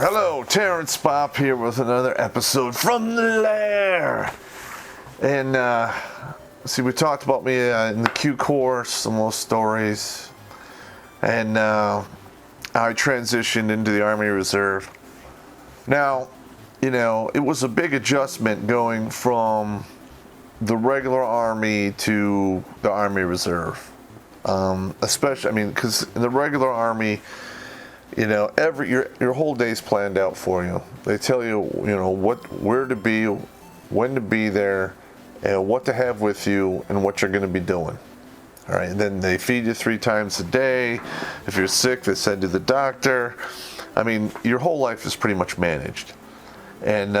Hello, Terrence Popp here with another episode from the Lair. And we talked about me in the Q course, some of those stories, and how I transitioned into the Army Reserve. Now, it was a big adjustment going from the regular Army to the Army Reserve. Especially, because in the regular Army, your whole day's planned out for you. They tell you, where to be, when to be there, and what to have with you, and what you're going to be doing. All right, and then they feed you 3 times a day. If you're sick, they send you to the doctor. Your whole life is pretty much managed. And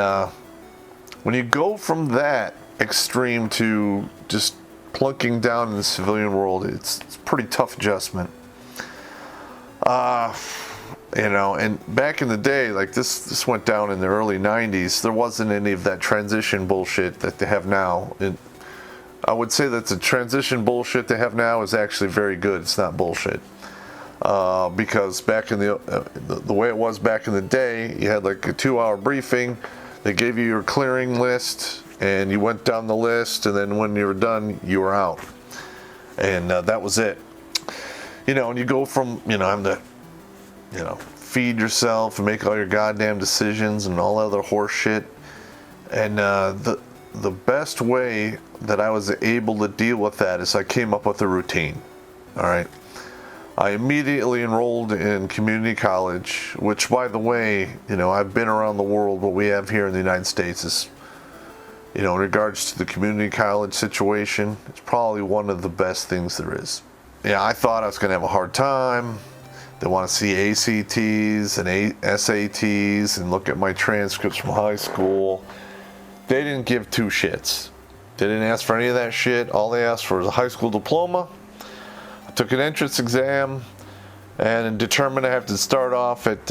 when you go from that extreme to just plunking down in the civilian world, it's a pretty tough adjustment. And back in the day, like this went down in the early 90s, there wasn't any of that transition bullshit that they have now. I would say that the transition bullshit they have now is actually very good. It's not bullshit. Because back in the way it was back in the day, you had like a 2-hour briefing. They gave you your clearing list, and you went down the list, and then when you were done, you were out. And that was it. And you go from, having to, feed yourself and make all your goddamn decisions and all other horse shit. And the best way that I was able to deal with that is I came up with a routine. All right. I immediately enrolled in community college, which, by the way, I've been around the world. What we have here in the United States is, in regards to the community college situation, it's probably one of the best things there is. I thought I was going to have a hard time. They want to see ACTs and SATs and look at my transcripts from high school. They didn't give 2 shits. They didn't ask for any of that shit. All they asked for was a high school diploma. I took an entrance exam and determined I have to start off at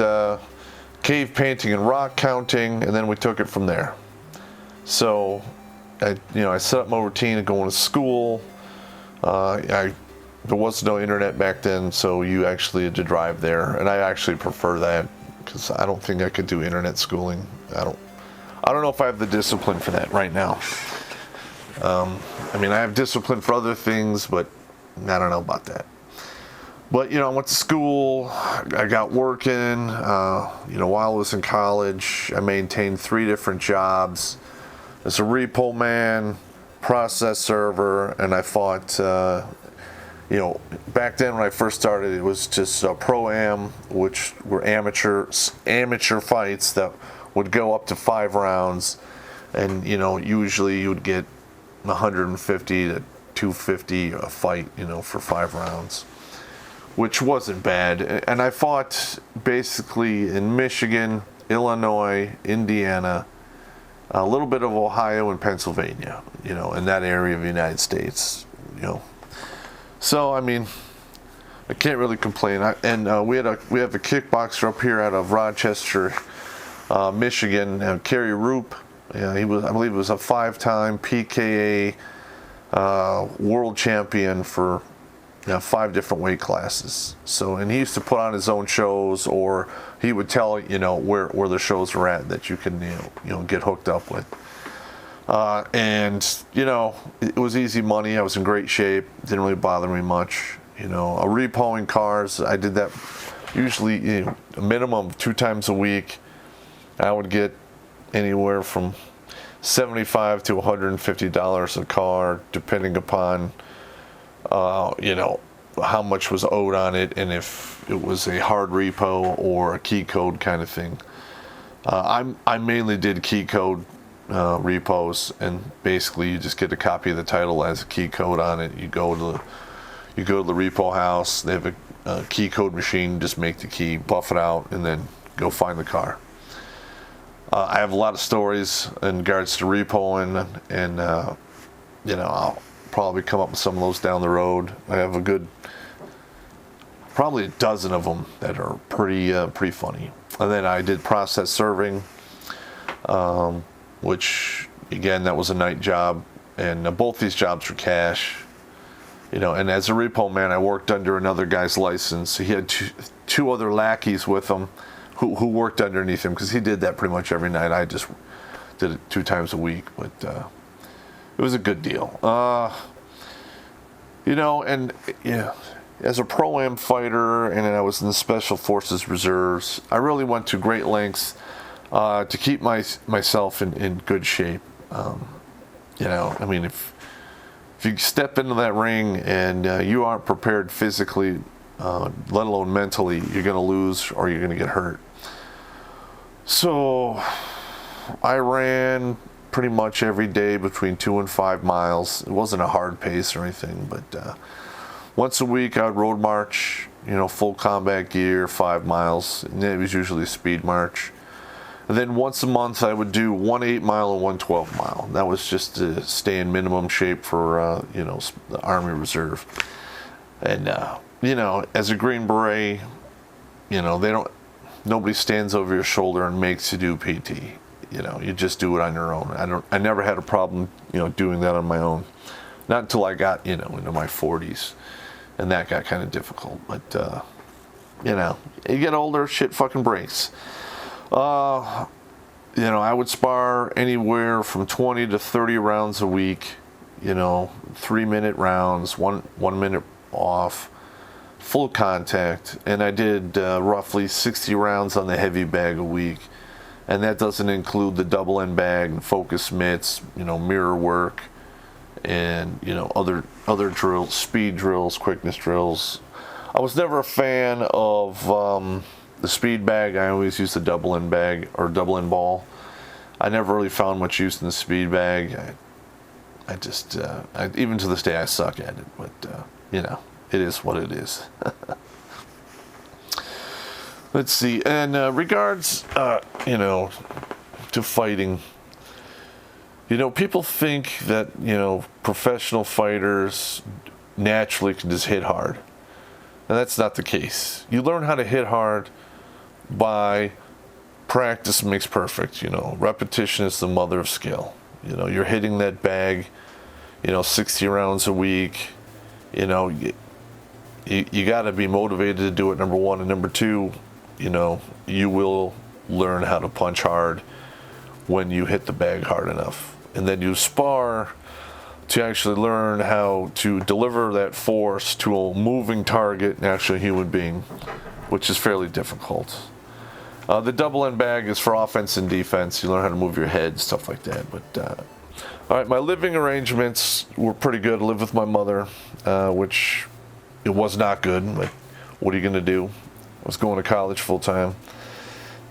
cave painting and rock counting, and then we took it from there. So, I set up my routine of going to school. There was no internet back then, so you actually had to drive there, and I actually prefer that because I don't think I could do internet schooling. I don't know if I have the discipline for that right now. I have discipline for other things, but I don't know about that. But I went to school. I got working. While I was in college, I maintained 3 different jobs as a repo man, process server, and I fought. Back then when I first started, it was just Pro-Am, which were amateur fights that would go up to 5 rounds, and usually you would get 150 to 250 a fight, for 5 rounds, which wasn't bad. And I fought basically in Michigan, Illinois, Indiana, a little bit of Ohio and Pennsylvania, in that area of the United States, So, I can't really complain. We have a kickboxer up here out of Rochester, Michigan, Kerry Roop. I believe he was a 5-time PKA world champion for 5 different weight classes. So, and he used to put on his own shows, or he would tell where the shows were at that you can get hooked up with. It was easy money. I was in great shape. Didn't really bother me much. Repoing cars, I did that usually a minimum of 2 times a week. I would get anywhere from $75 to $150 a car, depending upon how much was owed on it, and if it was a hard repo or a key code kind of thing. I mainly did key code repos, and basically you just get a copy of the title as a key code on it. You go to the repo house. They have a key code machine. Just make the key, buff it out, and then go find the car. I have a lot of stories in regards to repoing, and I'll probably come up with some of those down the road. I have probably a dozen of them that are pretty funny. And then I did process serving, which again, that was a night job, and both these jobs were cash. And as a repo man, I worked under another guy's license. He had two other lackeys with him. who worked underneath him, because he did that pretty much every night. I just did it 2 times a week, but it was a good deal. And yeah, as a Pro-Am fighter, and then I was in the Special Forces Reserves, I really went to great lengths to keep myself in good shape. I mean, if you step into that ring and you aren't prepared physically, let alone mentally, you're going to lose or you're going to get hurt. So I ran pretty much every day between 2 and 5 miles. It wasn't a hard pace or anything, but once a week I would road march, full combat gear, 5 miles, and it was usually a speed march. And then once a month I would do 1 8-mile and 1 12-mile. That was just to stay in minimum shape for the Army Reserve. And as a Green Beret, nobody stands over your shoulder and makes you do PT. You just do it on your own. I never had a problem, doing that on my own. Not until I got, into my 40s, and that got kind of difficult. But you get older, shit fucking breaks. I would spar anywhere from 20 to 30 rounds a week. 3-minute rounds, one minute off, full contact, and I did roughly 60 rounds on the heavy bag a week. And that doesn't include the double end bag and focus mitts, mirror work, and other drills, speed drills, quickness drills. I was never a fan of the speed bag. I always used the double end bag or double end ball. I never really found much use in the speed bag. I just even to this day I suck at it, but it is what it is. Let's see, and regards, to fighting, people think that, professional fighters naturally can just hit hard. And that's not the case. You learn how to hit hard by practice makes perfect, Repetition is the mother of skill. You're hitting that bag, 60 rounds a week, you got to be motivated to do it, number one, and number two, you will learn how to punch hard when you hit the bag hard enough. And then you spar to actually learn how to deliver that force to a moving target, an actual human being, which is fairly difficult. The double end bag is for offense and defense. You learn how to move your head, stuff like that. But all right, my living arrangements were pretty good. I lived with my mother, which it was not good, but what are you going to do? I was going to college full time,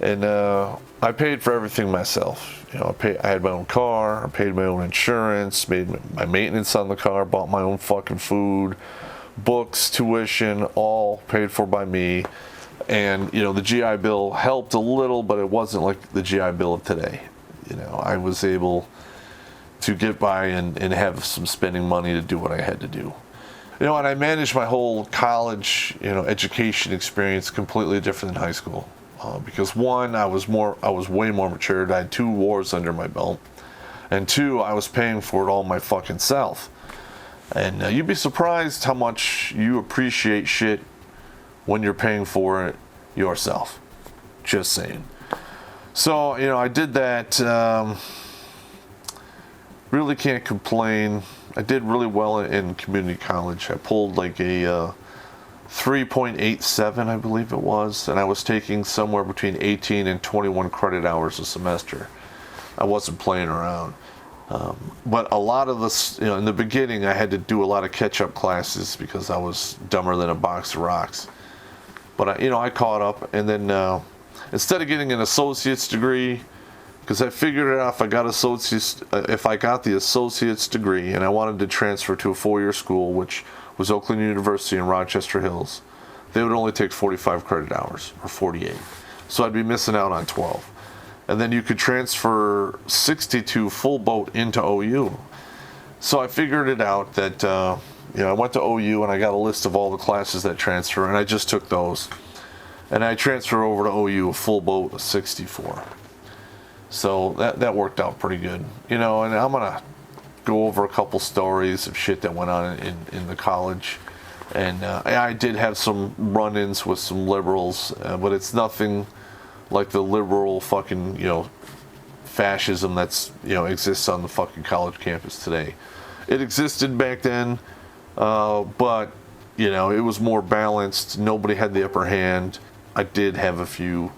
and I paid for everything myself. I had my own car, I paid my own insurance, made my maintenance on the car, bought my own fucking food, books, tuition, all paid for by me. And the GI Bill helped a little, but it wasn't like the GI Bill of today. I was able to get by and have some spending money to do what I had to do. And I managed my whole college, education experience completely different than high school. Because one, I was way more matured. I had 2 wars under my belt. And 2, I was paying for it all my fucking self. And you'd be surprised how much you appreciate shit when you're paying for it yourself. Just saying. So, I did that. Really can't complain. I did really well in community college. I pulled like a 3.87, I believe it was, and I was taking somewhere between 18 and 21 credit hours a semester. I wasn't playing around. But a lot of this, in the beginning, I had to do a lot of catch-up classes because I was dumber than a box of rocks. But I caught up, and then instead of getting an associate's degree, because I figured it out, if I got the associate's degree and I wanted to transfer to a 4-year school, which was Oakland University in Rochester Hills, they would only take 45 credit hours, or 48. So I'd be missing out on 12. And then you could transfer 62 full boat into OU. So I figured it out that, I went to OU and I got a list of all the classes that transfer, and I just took those. And I transferred over to OU a full boat of 64. So that worked out pretty good. And I'm going to go over a couple stories of shit that went on in the college. And I did have some run-ins with some liberals, but it's nothing like the liberal fucking, fascism that's, exists on the fucking college campus today. It existed back then, but, it was more balanced. Nobody had the upper hand. I did have a few,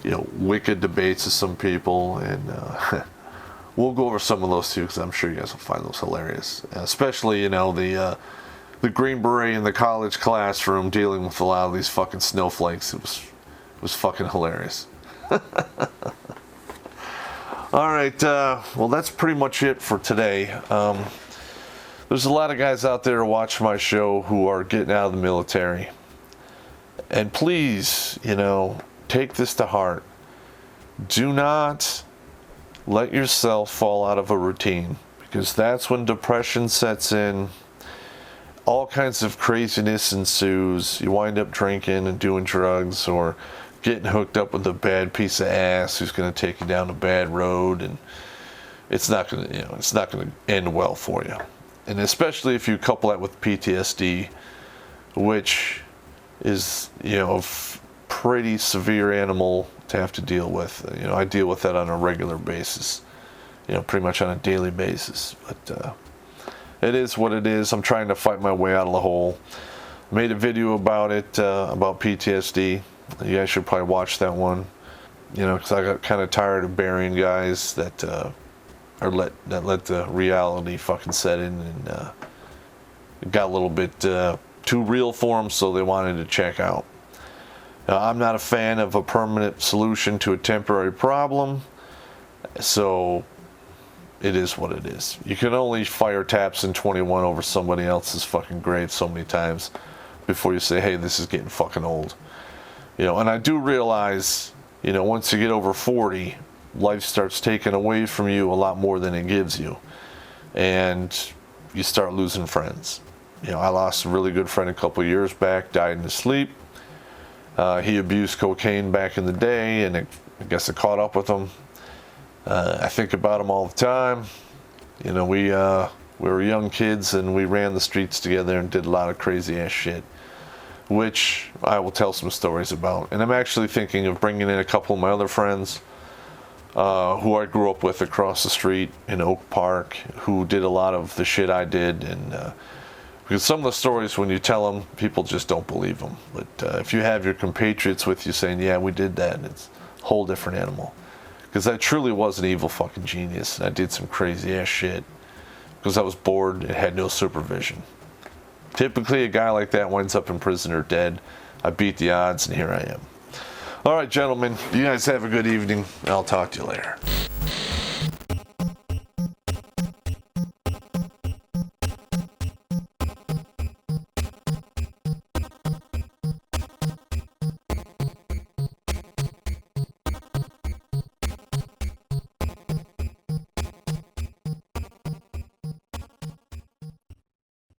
wicked debates with some people, and we'll go over some of those too, because I'm sure you guys will find those hilarious. Especially, the Green Beret in the college classroom dealing with a lot of these fucking snowflakes. It was fucking hilarious. All right, well, that's pretty much it for today. There's a lot of guys out there who watch my show who are getting out of the military. And please, take this to heart. Do not let yourself fall out of a routine, because that's when depression sets in. All kinds of craziness ensues. You wind up drinking and doing drugs, or getting hooked up with a bad piece of ass who's going to take you down a bad road, and it's not going to end well for you. And especially if you couple that with PTSD, which is a pretty severe animal to have to deal with. I deal with that on a regular basis, pretty much on a daily basis. But it is what it is. I'm trying to fight my way out of the hole. I made a video about it, about PTSD. You guys should probably watch that one. Because I got kind of tired of burying guys that let the reality fucking set in, and it got a little bit too real for them, so they wanted to check out. Now, I'm not a fan of a permanent solution to a temporary problem, so it is what it is. You can only fire taps in 21 over somebody else's fucking grave so many times before you say, hey, this is getting fucking old. And I do realize, once you get over 40, life starts taking away from you a lot more than it gives you. And you start losing friends. I lost a really good friend a couple of years back, died in his sleep. He abused cocaine back in the day, and I guess it caught up with him. I think about him all the time. We were young kids, and we ran the streets together and did a lot of crazy ass shit, which I will tell some stories about. And I'm actually thinking of bringing in a couple of my other friends who I grew up with across the street in Oak Park, who did a lot of the shit I did. And because some of the stories, when you tell them, people just don't believe them. But if you have your compatriots with you saying, yeah, we did that, it's a whole different animal. Because I truly was an evil fucking genius, and I did some crazy ass shit because I was bored and had no supervision. Typically, a guy like that winds up in prison or dead. I beat the odds, and here I am. All right, gentlemen, you guys have a good evening. I'll talk to you later.